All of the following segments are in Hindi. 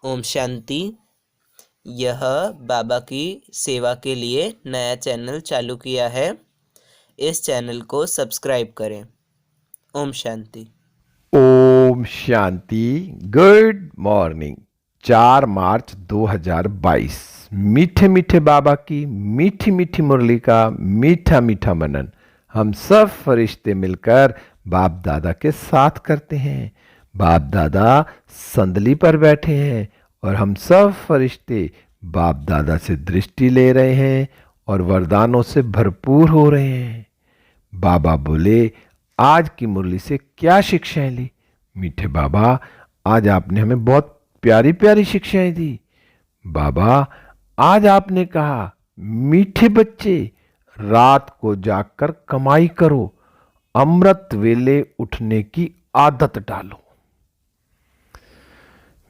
ओम शांति। यह बाबा की सेवा के लिए नया चैनल चालू किया है। इस चैनल को सब्सक्राइब करें। ओम शांति। ओम शांति। Good morning. 4 मार्च 2022। मीठे मीठे बाबा की मीठी मीठी मुरली का मीठा मीठा मनन हम सब फरिश्ते मिलकर बाप दादा के साथ करते हैं। बाप दादा संदली पर बैठे हैं और हम सब फरिश्ते बाप दादा से दृष्टि ले रहे हैं और वरदानों से भरपूर हो रहे हैं। बाबा बोले, आज की मुरली से क्या शिक्षाएं ली? मीठे बाबा, आज आपने हमें बहुत प्यारी प्यारी शिक्षाएं दी। बाबा, आज आपने कहा, मीठे बच्चे, रात को जागकर कमाई करो, अमृत वेले उठने की आदत डालो।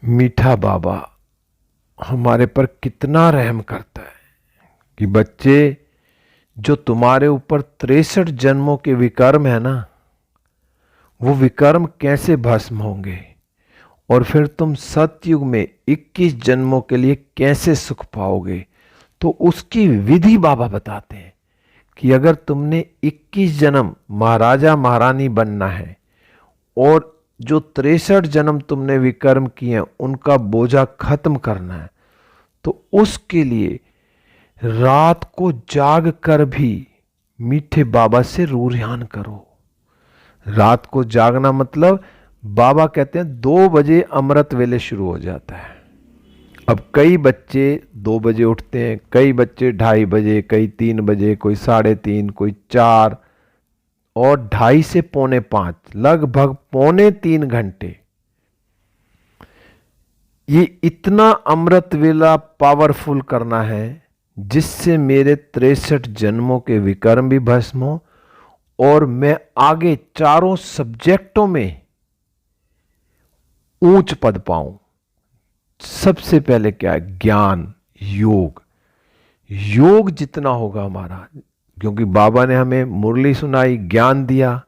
मीठा बाबा हमारे पर कितना रहम करता है कि बच्चे, जो तुम्हारे ऊपर 63 जन्मों के विकर्म है ना, वो विकर्म कैसे भस्म होंगे और फिर तुम सतयुग में 21 जन्मों के लिए कैसे सुख पाओगे। तो उसकी विधि बाबा बताते हैं कि अगर तुमने 21 जन्म महाराजा महारानी बनना है और जो 63 जन्म तुमने विकर्म किए हैं उनका बोझा खत्म करना है, तो उसके लिए रात को जाग कर भी मीठे बाबा से रूरियान करो। रात को जागना मतलब बाबा कहते हैं 2 बजे अमृत वेले शुरू हो जाता है। अब कई बच्चे 2 बजे उठते हैं, कई बच्चे 2:30 बजे, कई 3 बजे, कोई 3:30, कोई 4 और 2:30 से 4:45, लगभग 2.25 घंटे। ये इतना अमृत वेला पावरफुल करना है जिससे मेरे 63 जन्मों के विकर्म भी भस्म हो और मैं आगे चारों सब्जेक्टों में ऊंच पद पाऊं। सबसे पहले क्या है? ज्ञान, योग। योग जितना होगा हमारा, क्योंकि बाबा ने हमें मुरली सुनाई, ज्ञान दिया,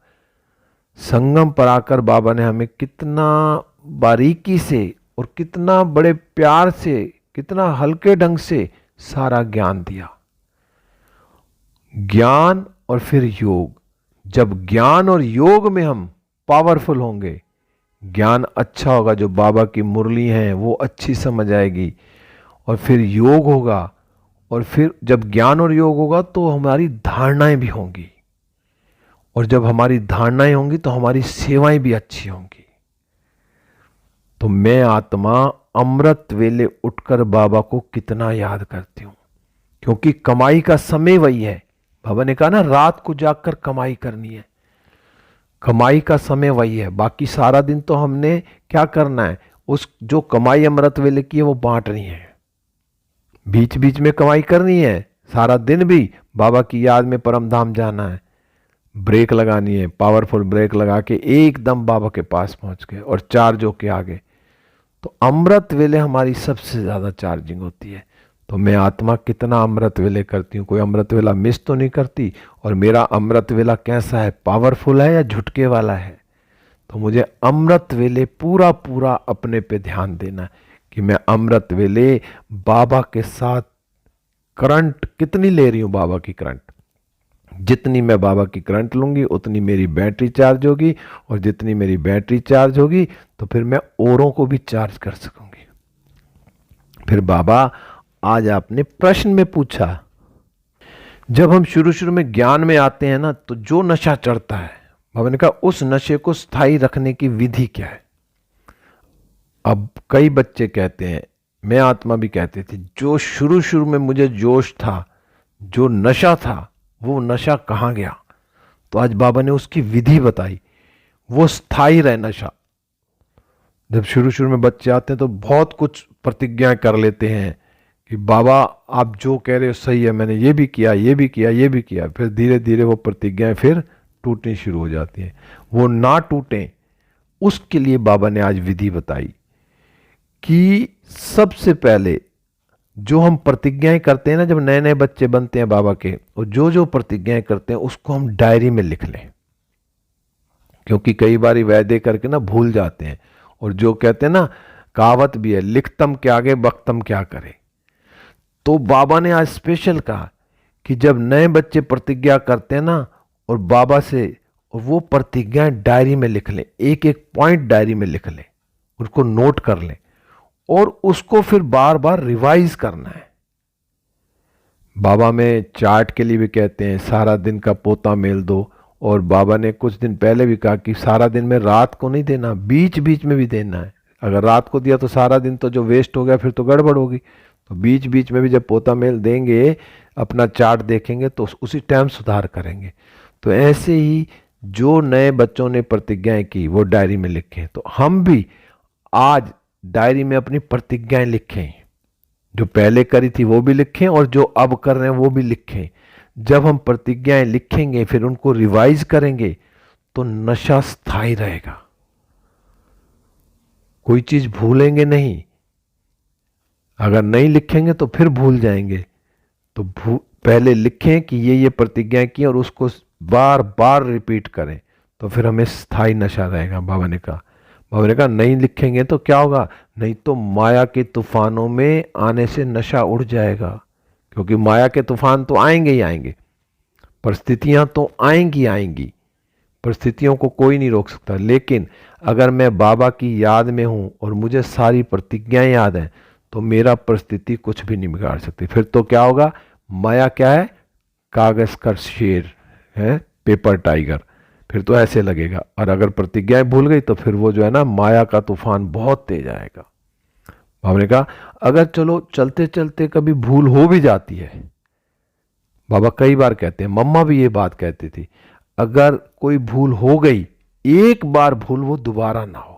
संगम पर आकर बाबा ने हमें कितना बारीकी से और कितना बड़े प्यार से, कितना हल्के ढंग से सारा ज्ञान दिया। ज्ञान और फिर योग। जब ज्ञान और योग में हम पावरफुल होंगे, ज्ञान अच्छा होगा, जो बाबा की मुरली हैं वो अच्छी समझ आएगी, और फिर योग होगा, और फिर जब ज्ञान और योग होगा तो हमारी धारणाएं भी होंगी, और जब हमारी धारणाएं होंगी तो हमारी सेवाएं भी अच्छी होंगी। तो मैं आत्मा अमृत वेले उठकर बाबा को कितना याद करती हूं, क्योंकि कमाई का समय वही है। बाबा ने कहा ना, रात को जागकर कमाई करनी है। कमाई का समय वही है। बाकी सारा दिन तो हमने क्या करना है? उस जो कमाई अमृत वेले की है वो बांटनी है। बीच बीच में कमाई करनी है, सारा दिन भी बाबा की याद में परम धाम जाना है। ब्रेक लगानी है, पावरफुल ब्रेक लगा के एकदम बाबा के पास पहुंच गए और चार्ज होके आ गए। तो अमृत वेले हमारी सबसे ज्यादा चार्जिंग होती है। तो मैं आत्मा कितना अमृत वेले करती हूँ, कोई अमृत वेला मिस तो नहीं करती। और मेरा अमृत वेला कैसा है? पावरफुल है या झुटके वाला है? तो मुझे अमृत वेले पूरा पूरा अपने पे ध्यान देना है कि मैं अमृत वेले बाबा के साथ करंट कितनी ले रही हूँ। बाबा की करंट जितनी मैं बाबा की करंट लूंगी उतनी मेरी बैटरी चार्ज होगी, और जितनी मेरी बैटरी चार्ज होगी तो फिर मैं औरों को भी चार्ज कर सकूंगी। फिर बाबा, आज आपने प्रश्न में पूछा, जब हम शुरू शुरू में ज्ञान में आते हैं ना, तो जो नशा चढ़ता है, बाबा ने कहा उस नशे को स्थायी रखने की विधि क्या है। अब कई बच्चे कहते हैं, मैं आत्मा भी कहते थे, जो शुरू शुरू में मुझे जोश था, जो नशा था, वो नशा कहाँ गया? तो आज बाबा ने उसकी विधि बताई, वो स्थायी रहे नशा। जब शुरू शुरू में बच्चे आते हैं तो बहुत कुछ प्रतिज्ञा कर लेते हैं कि बाबा आप जो कह रहे हो सही है, मैंने ये भी किया, ये भी किया, ये भी किया। फिर धीरे धीरे वो प्रतिज्ञाएं फिर टूटनी शुरू हो जाती हैं। वो ना टूटें उसके लिए बाबा ने आज विधि बताई कि सबसे पहले जो हम प्रतिज्ञाएं करते हैं ना, जब नए नए बच्चे बनते हैं बाबा के, और जो जो प्रतिज्ञाएं करते हैं उसको हम डायरी में लिख लें, क्योंकि कई बार वायदे करके ना भूल जाते हैं। और जो कहते हैं ना, कहावत भी है, लिखतम के आगे बख्तम क्या करे। तो बाबा ने आज स्पेशल कहा कि जब नए बच्चे प्रतिज्ञा करते हैं ना और बाबा से, और वो प्रतिज्ञाएं डायरी में लिख लें, एक एक पॉइंट डायरी में लिख लें, उसको नोट कर लें और उसको फिर बार बार रिवाइज करना है। बाबा में चार्ट के लिए भी कहते हैं सारा दिन का पोता मेल दो, और बाबा ने कुछ दिन पहले भी कहा कि सारा दिन में रात को नहीं देना, बीच बीच में भी देना है। अगर रात को दिया तो सारा दिन तो जो वेस्ट हो गया फिर तो गड़बड़ होगी, तो बीच बीच में भी जब पोता मेल देंगे, अपना चार्ट देखेंगे तो उसी टाइम सुधार करेंगे। तो ऐसे ही जो नए बच्चों ने प्रतिज्ञाएं की वो डायरी में लिखें। तो हम भी आज डायरी में अपनी प्रतिज्ञाएं लिखें, जो पहले करी थी वो भी लिखें और जो अब कर रहे हैं वो भी लिखें। जब हम प्रतिज्ञाएं लिखेंगे फिर उनको रिवाइज करेंगे तो नशा स्थायी रहेगा, कोई चीज भूलेंगे नहीं। अगर नहीं लिखेंगे तो फिर भूल जाएंगे। तो पहले लिखें कि ये प्रतिज्ञाएं की और उसको बार बार रिपीट करें, तो फिर हमें स्थायी नशा रहेगा। बाबा ने कहा नहीं लिखेंगे तो क्या होगा, नहीं तो माया के तूफानों में आने से नशा उड़ जाएगा, क्योंकि माया के तूफान तो आएंगे ही आएंगे, परिस्थितियां तो आएंगी, परिस्थितियों को कोई नहीं रोक सकता। लेकिन अगर मैं बाबा की याद में हूं और मुझे सारी प्रतिज्ञाएं याद हैं तो मेरा परिस्थिति कुछ भी नहीं बिगाड़ सकती। फिर तो क्या होगा, माया क्या है, कागज का शेर है, पेपर टाइगर, फिर तो ऐसे लगेगा। और अगर प्रतिज्ञाएं भूल गई तो फिर वो जो है ना, माया का तूफान बहुत तेज आएगा। बाबा ने कहा अगर चलो चलते चलते कभी भूल हो भी जाती है, बाबा कई बार कहते हैं, मम्मा भी ये बात कहती थी, अगर कोई भूल हो गई, एक बार भूल वो दोबारा ना हो।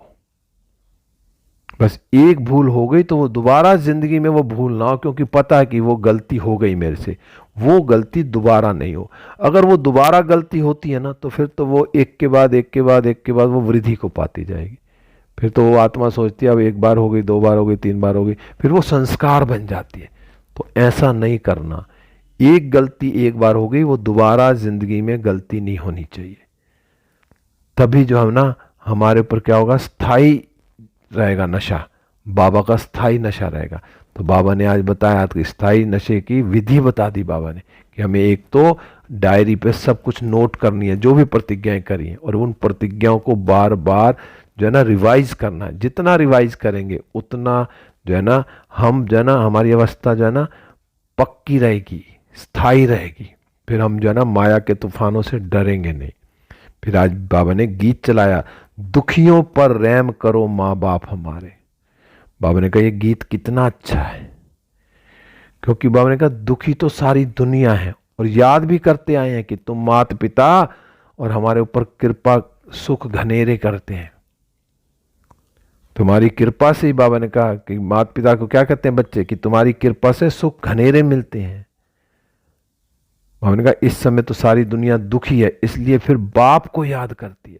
बस एक भूल हो गई तो वो दोबारा जिंदगी में वो भूल ना हो, क्योंकि पता है कि वो गलती हो गई मेरे से, वो गलती दोबारा नहीं हो। अगर वो दोबारा गलती होती है ना तो फिर तो वो एक के बाद एक के बाद एक के बाद वो वृद्धि को पाती जाएगी। फिर तो वो आत्मा सोचती है अब एक बार हो गई, दो बार हो गई, तीन बार हो गई, फिर वो संस्कार बन जाती है। तो ऐसा नहीं करना, एक गलती एक बार हो गई, वो दोबारा जिंदगी में गलती नहीं होनी चाहिए। तभी जो है ना हमारे ऊपर क्या होगा, स्थायी रहेगा नशा, बाबा का स्थायी नशा रहेगा। तो बाबा ने आज बताया कि स्थायी नशे की विधि बता दी बाबा ने, कि हमें एक तो डायरी पे सब कुछ नोट करनी है, जो भी प्रतिज्ञाएं करी हैं, और उन प्रतिज्ञाओं को बार बार जो है ना रिवाइज करना है। जितना रिवाइज करेंगे उतना जो है ना हम जो है ना हमारी अवस्था जो है ना पक्की रहेगी, स्थायी रहेगी। फिर हम जो है ना माया के तूफानों से डरेंगे नहीं। फिर आज बाबा ने गीत चलाया, दुखियों पर रहम करो माँ बाप हमारे। बाबा ने कहा ये गीत कितना अच्छा है, क्योंकि बाबा ने कहा दुखी तो सारी दुनिया है, और याद भी करते आए हैं कि तुम माता पिता और हमारे ऊपर कृपा सुख घनेरे करते हैं। तुम्हारी कृपा से ही बाबा ने कहा कि माता पिता को क्या कहते हैं बच्चे, कि तुम्हारी कृपा से सुख घनेरे मिलते हैं। बाबा ने कहा इस समय तो सारी दुनिया दुखी है, इसलिए फिर बाप को याद करती है।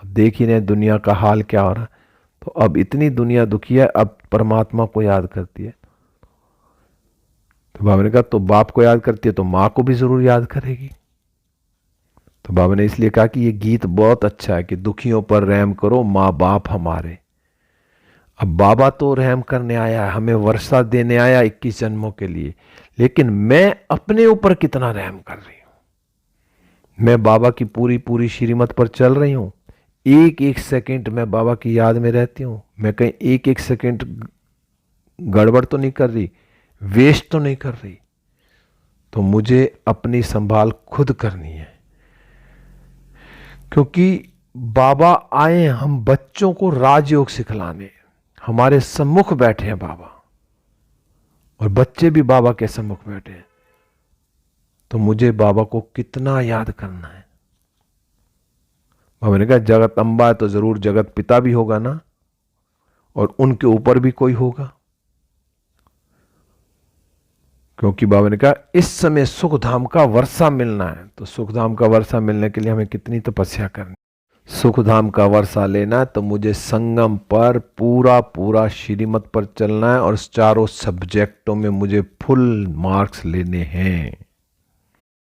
अब देख ही रहे दुनिया का हाल क्या हो रहा है, तो अब इतनी दुनिया दुखी है, अब परमात्मा को याद करती है। तो बाबा ने कहा तो बाप को याद करती है तो माँ को भी जरूर याद करेगी। तो बाबा ने इसलिए कहा कि ये गीत बहुत अच्छा है कि दुखियों पर रहम करो माँ बाप हमारे। अब बाबा तो रहम करने आया है, हमें वर्षा देने आया 21 जन्मों के लिए, लेकिन मैं अपने ऊपर कितना रहम कर रही हूं। मैं बाबा की पूरी पूरी श्रीमत पर चल रही हूं, एक एक सेकंड मैं बाबा की याद में रहती हूं। मैं कहीं एक एक सेकंड गड़बड़ तो नहीं कर रही, वेस्ट तो नहीं कर रही। तो मुझे अपनी संभाल खुद करनी है, क्योंकि बाबा आए हम बच्चों को राजयोग सिखलाने। हमारे सम्मुख बैठे हैं बाबा, और बच्चे भी बाबा के सम्मुख बैठे हैं। तो मुझे बाबा को कितना याद करना है। बाबा ने कहा जगत अम्बा है तो जरूर जगत पिता भी होगा ना, और उनके ऊपर भी कोई होगा। क्योंकि बाबा ने कहा इस समय सुखधाम का वर्षा मिलना है, तो सुखधाम का वर्षा मिलने के लिए हमें कितनी तपस्या करनी। सुखधाम का वर्षा लेना है तो मुझे संगम पर पूरा पूरा श्रीमत पर चलना है, और चारों सब्जेक्टों में मुझे फुल मार्क्स लेने हैं।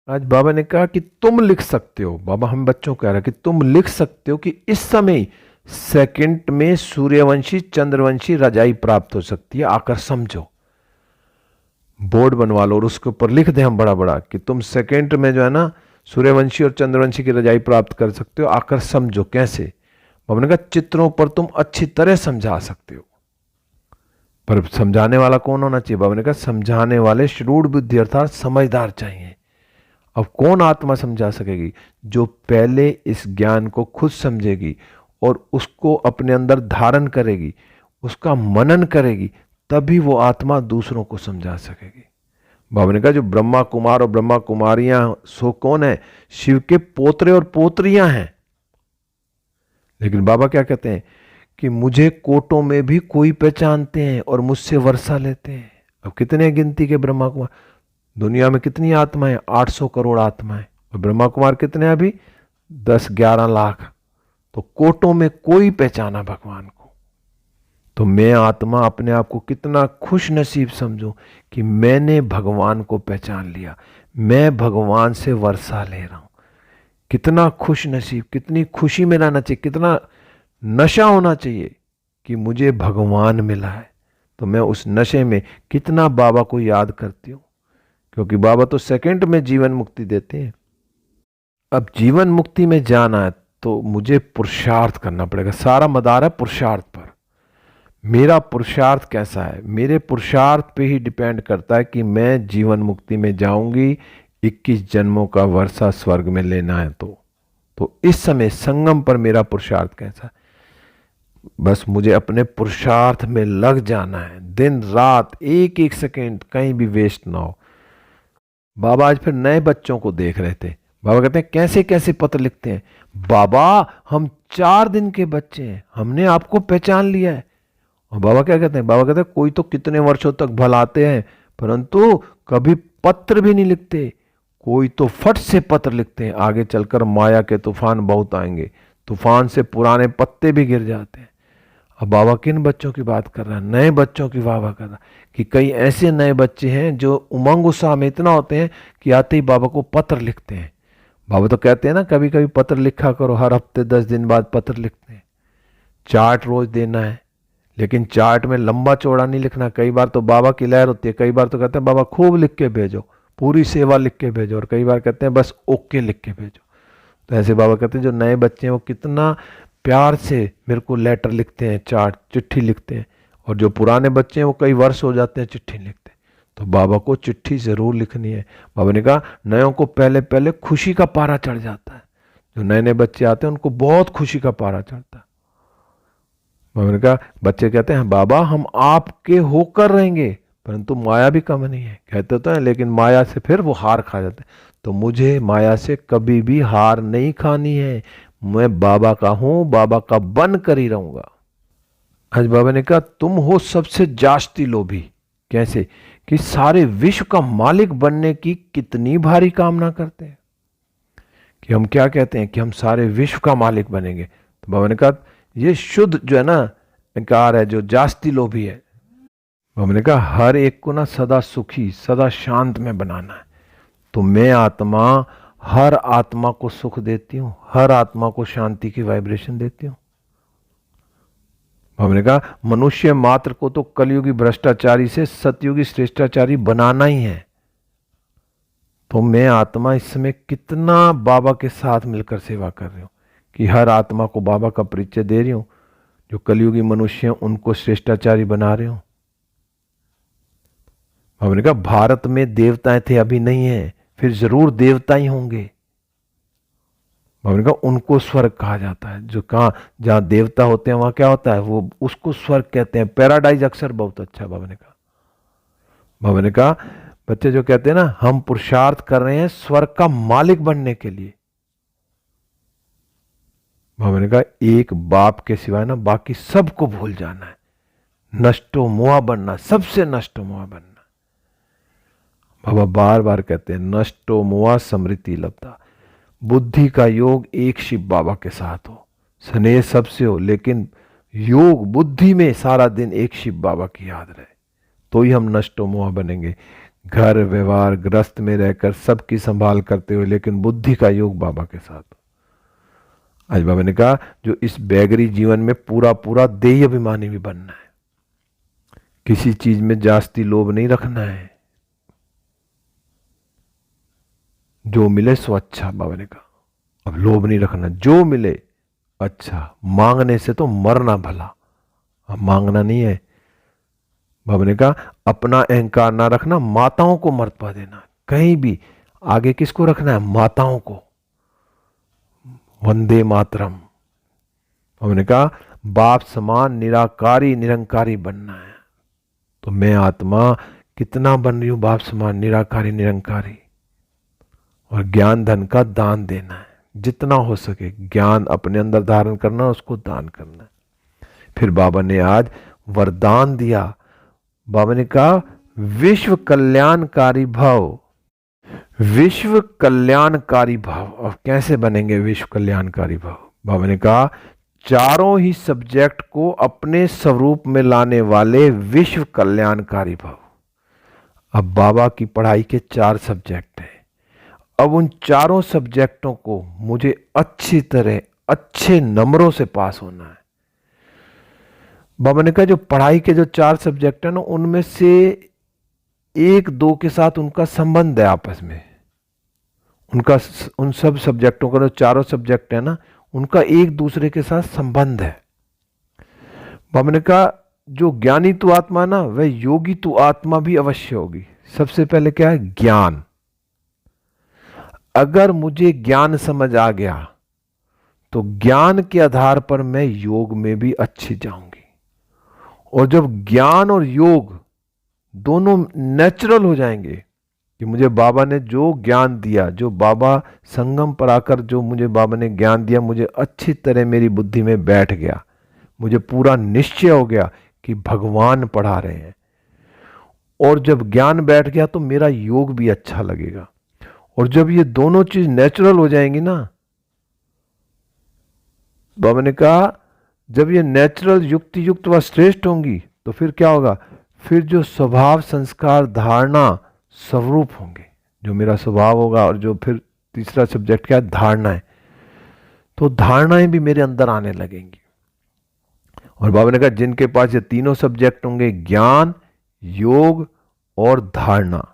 आज बाबा ने कहा कि तुम लिख सकते हो, बाबा हम बच्चों को कह रहा है कि तुम लिख सकते हो कि इस समय सेकंड में सूर्यवंशी चंद्रवंशी रजाई प्राप्त हो सकती है, आकर समझो। बोर्ड बनवा लो और उसके ऊपर लिख दें हम बड़ा बड़ा कि तुम सेकंड में जो है ना सूर्यवंशी और चंद्रवंशी की रजाई प्राप्त कर सकते हो, आकर समझो। कैसे? हमने कहा चित्रों पर तुम अच्छी तरह समझा सकते हो, पर समझाने वाला कौन होना चाहिए? बाबा ने कहा समझाने वाले श्रूड बुद्धि अर्थात समझदार चाहिए। अब कौन आत्मा समझा सकेगी? जो पहले इस ज्ञान को खुद समझेगी और उसको अपने अंदर धारण करेगी, उसका मनन करेगी, तभी वो आत्मा दूसरों को समझा सकेगी। बाबा ने कहा जो ब्रह्मा कुमार और ब्रह्मा कुमारियां सो कौन है? शिव के पोतरे और पोत्रियां हैं। लेकिन बाबा क्या कहते हैं कि मुझे कोटों में भी कोई पहचानते हैं और मुझसे वर्षा लेते हैं। अब कितने गिनती के ब्रह्मा कुमार? दुनिया में कितनी आत्माएं? 800 करोड़ आत्माएं। और ब्रह्मा कुमार कितने हैं अभी? 10-11 लाख। तो कोटों में कोई पहचाना भगवान को। तो मैं आत्मा अपने आप को कितना खुश नसीब समझूं कि मैंने भगवान को पहचान लिया, मैं भगवान से वर्षा ले रहा हूं। कितना खुश नसीब, कितनी खुशी में रहना चाहिए, कितना नशा होना चाहिए कि मुझे भगवान मिला है। तो मैं उस नशे में कितना बाबा को याद करती हूँ, क्योंकि बाबा तो सेकंड में जीवन मुक्ति देते हैं। अब जीवन मुक्ति में जाना है तो मुझे पुरुषार्थ करना पड़ेगा। सारा मदार है पुरुषार्थ पर। मेरा पुरुषार्थ कैसा है? मेरे पुरुषार्थ पे ही डिपेंड करता है कि मैं जीवन मुक्ति में जाऊंगी 21 जन्मों का वर्षा स्वर्ग में लेना है। तो इस समय संगम पर मेरा पुरुषार्थ कैसा है? बस मुझे अपने पुरुषार्थ में लग जाना है, दिन रात एक एक सेकेंड कहीं भी वेस्ट ना हो। बाबा आज फिर नए बच्चों को देख रहे थे। बाबा कहते हैं कैसे कैसे पत्र लिखते हैं। बाबा हम 4 दिन के बच्चे हैं, हमने आपको पहचान लिया है। और बाबा क्या कहते हैं? बाबा कहते हैं कोई तो कितने वर्षों तक भलाते हैं परंतु कभी पत्र भी नहीं लिखते। कोई तो फट से पत्र लिखते हैं, आगे चलकर माया के तूफान बहुत आएंगे, तूफान से पुराने पत्ते भी गिर जाते हैं। अब बाबा किन बच्चों की बात कर रहा है? नए बच्चों की बाबा कर रहा है कि कई ऐसे नए बच्चे हैं जो उमंग उत्साह में इतना होते हैं कि आते ही बाबा को पत्र लिखते हैं। बाबा तो कहते हैं ना कभी कभी पत्र लिखा करो, हर हफ्ते 10 दिन बाद पत्र लिखते हैं। चार्ट रोज देना है, लेकिन चार्ट में लंबा चौड़ा नहीं लिखना। कई बार तो बाबा की लहर होती है, कई बार तो कहते हैं बाबा खूब लिख के भेजो, पूरी सेवा लिख के भेजो, और कई बार कहते हैं बस ओके लिख के भेजो। तो ऐसे बाबा कहते हैं जो नए बच्चे हैं वो कितना प्यार से मेरे को लेटर लिखते हैं, चार्ट चिट्ठी लिखते हैं, और जो पुराने बच्चे हैं वो कई वर्ष हो जाते हैं चिट्ठी लिखते हैं। तो बाबा को चिट्ठी जरूर लिखनी है। बाबा ने कहा नयों को पहले पहले खुशी का पारा चढ़ जाता है। जो नए नए बच्चे आते हैं उनको बहुत खुशी का पारा चढ़ता है। बाबा ने कहा बच्चे कहते हैं बाबा हम आपके होकर रहेंगे, परंतु माया भी कम नहीं है। कहते तो हैं लेकिन माया से फिर वो हार खा जाते हैं। तो मुझे माया से कभी भी हार नहीं खानी है। मैं बाबा का हूं, बाबा का बन कर ही रहूंगा। आज बाबा ने कहा तुम हो सबसे जास्ती लोभी। कैसे? कि सारे विश्व का मालिक बनने की कितनी भारी कामना करते हैं। कि हम क्या कहते हैं कि हम सारे विश्व का मालिक बनेंगे। तो बाबा ने कहा ये शुद्ध जो है ना इंकार है, जो जास्ती लोभी है। बाबा ने कहा हर एक को ना सदा सुखी सदा शांत में बनाना है। तो मैं आत्मा हर आत्मा को सुख देती हूं, हर आत्मा को शांति की वाइब्रेशन देती हूं। हमने कहा मनुष्य मात्र को तो कलयुगी भ्रष्टाचारी से सतयुगी श्रेष्ठाचारी बनाना ही है। तो मैं आत्मा इस समय कितना बाबा के साथ मिलकर सेवा कर रही हूं कि हर आत्मा को बाबा का परिचय दे रही हूं। जो कलयुगी मनुष्य हैं उनको श्रेष्ठाचारी बना रही हूं। हमने कहा भारत में देवताएं थे, अभी नहीं है, फिर जरूर देवता ही होंगे। हमने कहा उनको स्वर्ग कहा जाता है। जो कहाँ जहां देवता होते हैं वहां क्या होता है? वो उसको स्वर्ग कहते हैं। पैराडाइज अक्सर बहुत अच्छा है। बाबा ने कहा बच्चे जो कहते हैं ना हम पुरुषार्थ कर रहे हैं स्वर्ग का मालिक बनने के लिए। बाबा ने कहा एक बाप के सिवाय ना बाकी सबको भूल जाना है, नष्टो मोहा बनना, सबसे नष्टो मोहा बनना। बाबा बार बार कहते हैं नष्टो मोहा समृद्धि लब्धा। बुद्धि का योग एक शिव बाबा के साथ हो, स्नेह सबसे हो, लेकिन योग बुद्धि में सारा दिन एक शिव बाबा की याद रहे, तो ही हम नष्टो मोहा बनेंगे। घर व्यवहार ग्रस्त में रहकर सबकी संभाल करते हुए, लेकिन बुद्धि का योग बाबा के साथ हो। आज बाबा ने कहा जो इस बैगरी जीवन में पूरा पूरा देह अभिमानी भी बनना है, किसी चीज में जास्ती लोभ नहीं रखना है, जो मिले सो अच्छा। बाबा ने कहा अब लोभ नहीं रखना, जो मिले अच्छा, मांगने से तो मरना भला, अब मांगना नहीं है। बाबा ने कहा अपना अहंकार ना रखना, माताओं को मर्तबा देना, कहीं भी आगे किसको रखना है, माताओं को। वंदे मातरम। बाबा ने कहा बाप समान निराकारी निरंकारी बनना है। तो मैं आत्मा कितना बन रही हूं, बाप समान निराकारी निरंकारी। और ज्ञान धन का दान देना है, जितना हो सके ज्ञान अपने अंदर धारण करना, उसको दान करना है। फिर बाबा ने आज वरदान दिया। बाबा ने कहा विश्व कल्याणकारी भव, विश्व कल्याणकारी भाव। और कैसे बनेंगे विश्व कल्याणकारी भाव? बाबा ने कहा चारों ही सब्जेक्ट को अपने स्वरूप में लाने वाले विश्व कल्याणकारी भाव। अब बाबा की पढ़ाई के 4 सब्जेक्ट हैं, अब उन चारों सब्जेक्टों को मुझे अच्छी तरह अच्छे नंबरों से पास होना है। बाबा ने कहा जो पढ़ाई के जो 4 सब्जेक्ट है ना, उनमें से 1-2 के साथ उनका संबंध है आपस में, उनका उन सब सब्जेक्टों का जो चारों सब्जेक्ट है ना, उनका एक दूसरे के साथ संबंध है। बाबा ने कहा जो ज्ञानी तू आत्मा ना, वह योगी तू आत्मा भी अवश्य होगी। सबसे पहले क्या है, ज्ञान। अगर मुझे ज्ञान समझ आ गया तो ज्ञान के आधार पर मैं योग में भी अच्छी जाऊंगी। और जब ज्ञान और योग दोनों नेचुरल हो जाएंगे कि मुझे बाबा ने जो ज्ञान दिया, जो बाबा संगम पर आकर जो मुझे बाबा ने ज्ञान दिया, मुझे अच्छी तरह मेरी बुद्धि में बैठ गया, मुझे पूरा निश्चय हो गया कि भगवान पढ़ा रहे हैं। और जब ज्ञान बैठ गया तो मेरा योग भी अच्छा लगेगा। और जब ये दोनों चीज नेचुरल हो जाएंगी ना, बाबा ने कहा जब ये नेचुरल युक्ति युक्त व श्रेष्ठ होंगी तो फिर क्या होगा, फिर जो स्वभाव संस्कार धारणा स्वरूप होंगे, जो मेरा स्वभाव होगा। और जो फिर तीसरा सब्जेक्ट क्या है, धारणाएं। तो धारणाएं भी मेरे अंदर आने लगेंगी। और बाबा ने कहा जिनके पास ये तीनों सब्जेक्ट होंगे, ज्ञान, योग और धारणा,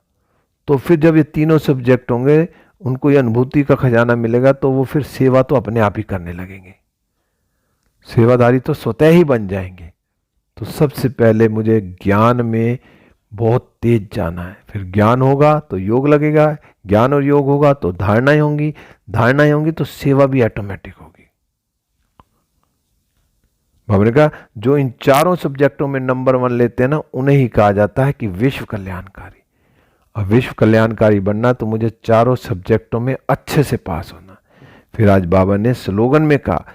तो फिर जब ये तीनों सब्जेक्ट होंगे, उनको ये अनुभूति का खजाना मिलेगा, तो वो फिर सेवा तो अपने आप ही करने लगेंगे, सेवाधारी तो स्वतः ही बन जाएंगे। तो सबसे पहले मुझे ज्ञान में बहुत तेज जाना है, फिर ज्ञान होगा तो योग लगेगा, ज्ञान और योग होगा तो धारणाएं होंगी, धारणाएं होंगी तो सेवा भी ऑटोमेटिक होगी। बाबा ने कहा जो इन चारों सब्जेक्टों में नंबर 1 लेते हैं ना, उन्हें ही कहा जाता है कि विश्व कल्याणकारी। और विश्व कल्याणकारी बनना तो मुझे चारों सब्जेक्टों में अच्छे से पास होना। फिर आज बाबा ने स्लोगन में कहा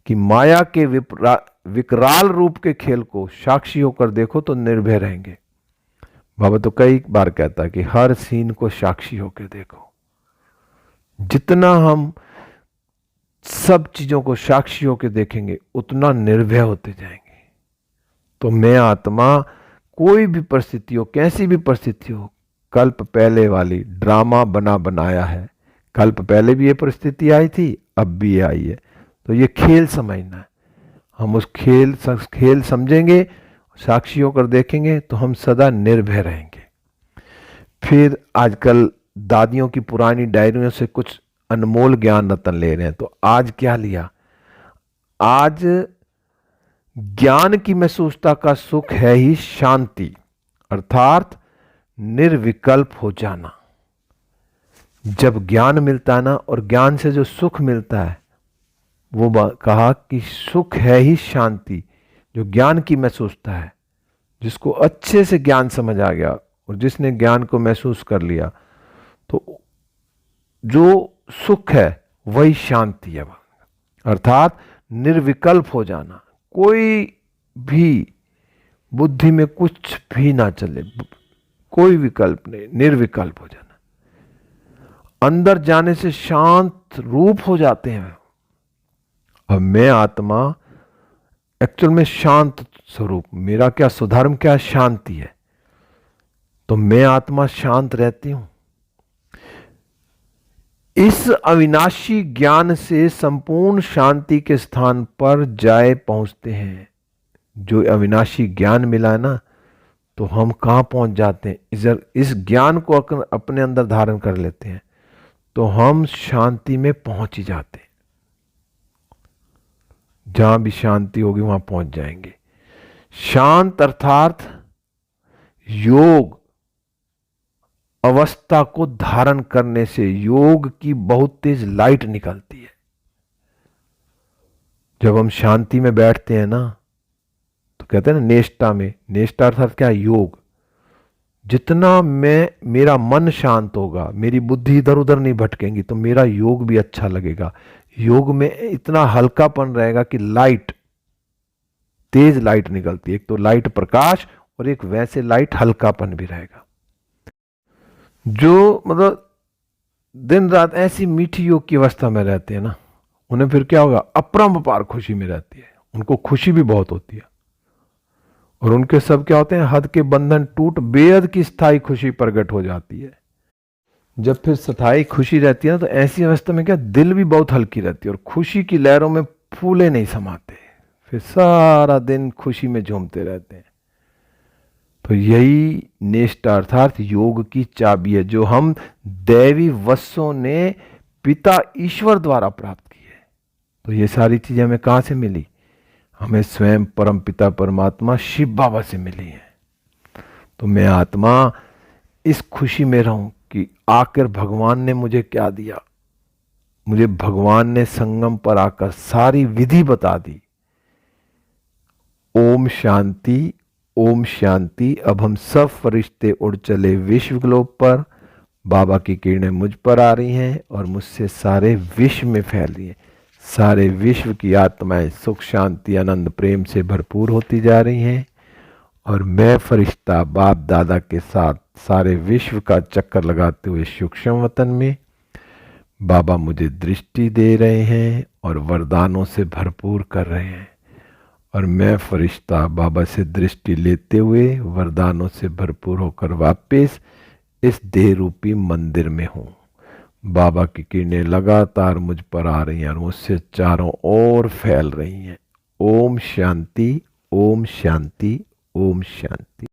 कि माया के विकराल रूप के खेल को साक्षी होकर देखो तो निर्भय रहेंगे। बाबा तो कई बार कहता है कि हर सीन को साक्षी होकर देखो। जितना हम सब चीजों को साक्षी होकर देखेंगे, उतना निर्भय होते जाएंगे। तो मैं आत्मा कोई भी परिस्थिति हो, कैसी भी परिस्थिति हो, कल्प पहले वाली ड्रामा बना बनाया है। कल्प पहले भी ये परिस्थिति आई थी, अब भी ये आई है। तो ये खेल समझना है। हम उस खेल समझेंगे, साक्षी होकर देखेंगे तो हम सदा निर्भय रहेंगे। फिर आजकल दादियों की पुरानी डायरियों से कुछ अनमोल ज्ञान रतन ले रहे हैं। तो आज क्या लिया, आज ज्ञान की महसूसता का सुख है ही शांति, अर्थात निर्विकल्प हो जाना। जब ज्ञान मिलता है ना, और ज्ञान से जो सुख मिलता है, वो कहा कि सुख है ही शांति। जो ज्ञान की महसूसता है, जिसको अच्छे से ज्ञान समझ आ गया और जिसने ज्ञान को महसूस कर लिया, तो जो सुख है वही शांति है, अर्थात निर्विकल्प हो जाना। कोई भी बुद्धि में कुछ भी ना चले, कोई विकल्प नहीं, निर्विकल्प हो जाना। अंदर जाने से शांत रूप हो जाते हैं। अब मैं आत्मा एक्चुअल में शांत स्वरूप, मेरा क्या स्वधर्म, क्या शांति है। तो मैं आत्मा शांत रहती हूं। इस अविनाशी ज्ञान से संपूर्ण शांति के स्थान पर जाए पहुंचते हैं। जो अविनाशी ज्ञान मिला है ना, तो हम कहाँ पहुंच जाते हैं? इस ज्ञान को अपने अंदर धारण कर लेते हैं तो हम शांति में पहुंच ही जाते हैं। जहां भी शांति होगी वहां पहुंच जाएंगे। शांत अर्थात योग अवस्था को धारण करने से योग की बहुत तेज लाइट निकलती है। जब हम शांति में बैठते हैं ना, तो कहते हैं ना नेष्टा में, नेष्टा अर्थात क्या? योग। जितना मेरा मन शांत होगा, मेरी बुद्धि इधर उधर नहीं भटकेंगी, तो मेरा योग भी अच्छा लगेगा। योग में इतना हल्कापन रहेगा कि लाइट, तेज लाइट निकलती है। एक तो लाइट प्रकाश और एक वैसे लाइट हल्कापन भी रहेगा। जो मतलब दिन रात ऐसी मीठी योग की अवस्था में रहते हैं ना, उन्हें फिर क्या होगा? अपरंपार खुशी में रहती है। उनको खुशी भी बहुत होती है और उनके सब क्या होते हैं? हद के बंधन टूट बेहद की स्थायी खुशी प्रकट हो जाती है। जब फिर स्थायी खुशी रहती है ना, तो ऐसी अवस्था में क्या, दिल भी बहुत हल्की रहती है और खुशी की लहरों में फूले नहीं समाते। फिर सारा दिन खुशी में झूमते रहते हैं। तो यही निष्ठा अर्थात योग की चाबी है, जो हम दैवी वशों ने पिता ईश्वर द्वारा प्राप्त की है। तो ये सारी चीजें हमें कहां से मिली? हमें स्वयं परम पिता परमात्मा शिव बाबा से मिली है। तो मैं आत्मा इस खुशी में रहूं कि आकर भगवान ने मुझे क्या दिया। मुझे भगवान ने संगम पर आकर सारी विधि बता दी। ओम शांति, ओम शांति। अब हम सब फरिश्ते उड़ चले विश्व ग्लोब पर। बाबा की किरणें मुझ पर आ रही हैं और मुझसे सारे विश्व में फैल रही हैं। सारे विश्व की आत्माएं सुख शांति आनंद प्रेम से भरपूर होती जा रही हैं और मैं फरिश्ता बाप दादा के साथ सारे विश्व का चक्कर लगाते हुए सूक्ष्म वतन में, बाबा मुझे दृष्टि दे रहे हैं और वरदानों से भरपूर कर रहे हैं और मैं फरिश्ता बाबा से दृष्टि लेते हुए वरदानों से भरपूर होकर वापस इस देह रूपी मंदिर में हूँ। बाबा की किरणें लगातार मुझ पर आ रही हैं और मुझसे चारों ओर फैल रही हैं। ओम शांति, ओम शांति, ओम शांति।